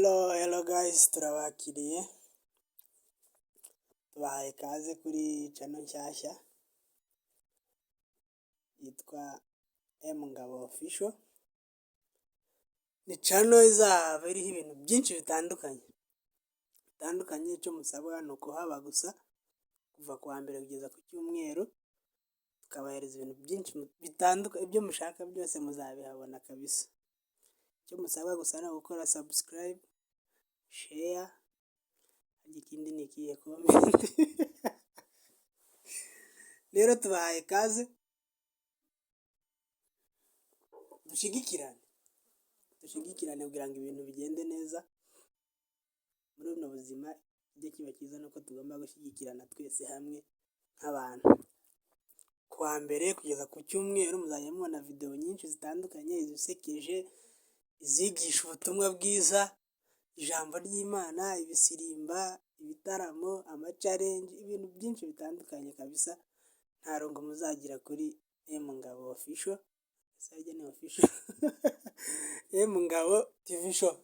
Hello guys, turabakiriye. Tubahaye ikaze kuri channel nshyashya yitwa Ngabo official. Ni channel izaba iriho ibintu byinshi bitandukanye. Icyo musabwa ni ukuhaba gusa kuva ku wa mbere kugeza ku cyumweru. Tukabahereza ibintu byinshi bitandukanye, ibyo mushaka byose muzabihabona kabisa. Icyo musabwa gusa ni gukora subscribe, share, ikindi ni ikiye comment. Rero tubahaye ikaze, dushyigikirane kugira ngo ibintu bigende neza muri buno buzima. Ijye kiba cyiza nuko tugomba gushyigikirana twese hamwe nk'abantu. Ku wa mbere kugeza ku cyumweru muzajya mubona video nyinshi zitandukanye, izisekeje, izigisha ubutumwa bwiza, ijambo ry'Imana, ibisirimba, ibitaramo, ama-challenge, ibintu byinshi bitandukanye kabisa. Nta rungu muzagira kuri Ngabo official. Sajya ni official. Ngabo TV show.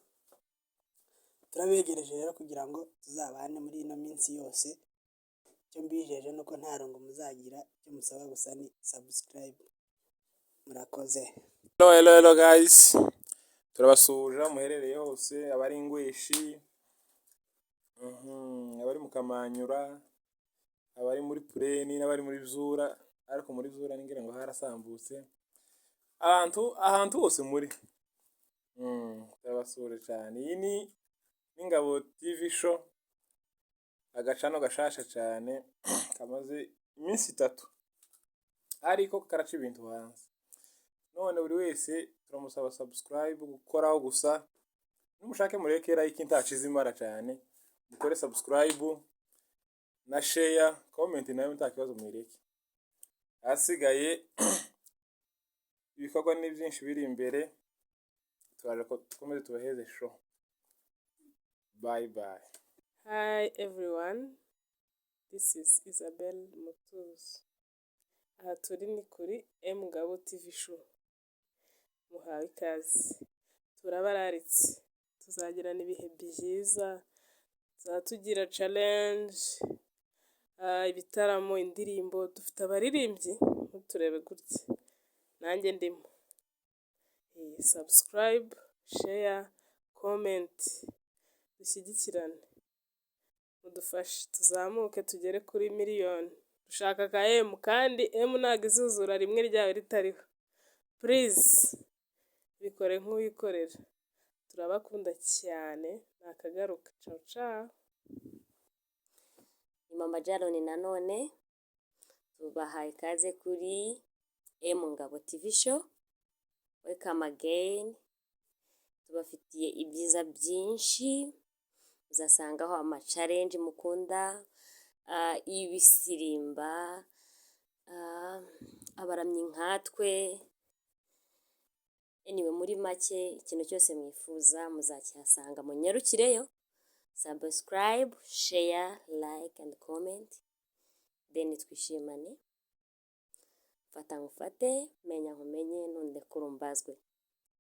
Turabegereje rero kugira ngo tuzabane muri ino minsi yose. Icyo mbijeje nuko nta rungu muzagira, icyo musaba gusa ni subscribe. Murakoze. Hello guys. Turabasuhuje muherereye hose, abari ingweshi, abari mu Kamanyura, abari muri Pureni n'abari muri Zura, ariko muri Zura ningira ngo harasambutse. Ahantu hose muri. Turabasuhuje cyane. Iyi ni Ngabo TV show. Agacano gashasha cyane kamaze iminsi 3 ariko karaca ibintu hanze. None buri wese turamusaba subscribe, gukoraho gusa. Numushake mureke like ntacizimara cyane. Mukore subscribe na share, comment nayo ntakibazo mwireke. Asigaye ibikorwa ni byinshi biri imbere. Tukomeze tubaheze show. Bye bye. Hi everyone, this is Isabel Mutuz. Aha turi ni kuri Ngabo TV show. Muhawe ikaze. Turabararitse. Tuzagirana ibihe byiza. Tuzatugira challenge, ibitaramo, indirimbo. Dufite abaririmbyi, turebe gutya. Nanjye ndimo. Subscribe, share, comment. Dushyigikirane. Mudufashe tuzamuke tugere kuri miliyoni. Dushaka ka kandi ntabwo izuzura rimwe ryawe ritariho. Please bikore nk'uwikorera. Turabakunda cyane. Nakagaruka. Ciao. Mama Jalon nanone tubahaye ikaze kuri Ngabo TV show. Welcome again. Tubafitiye ibyiza byinshi. Uzasangaho ama-challenge mukunda, ibisirimba, abaramyi nkatwe. Anyway, muri make ikintu cyose mwifuza muzakihasanga. Munyarukireyo. Subscribe, share, like and comment. Then twishimane. Fata ngufate, menya nkumenye, nunde kurumbazwe.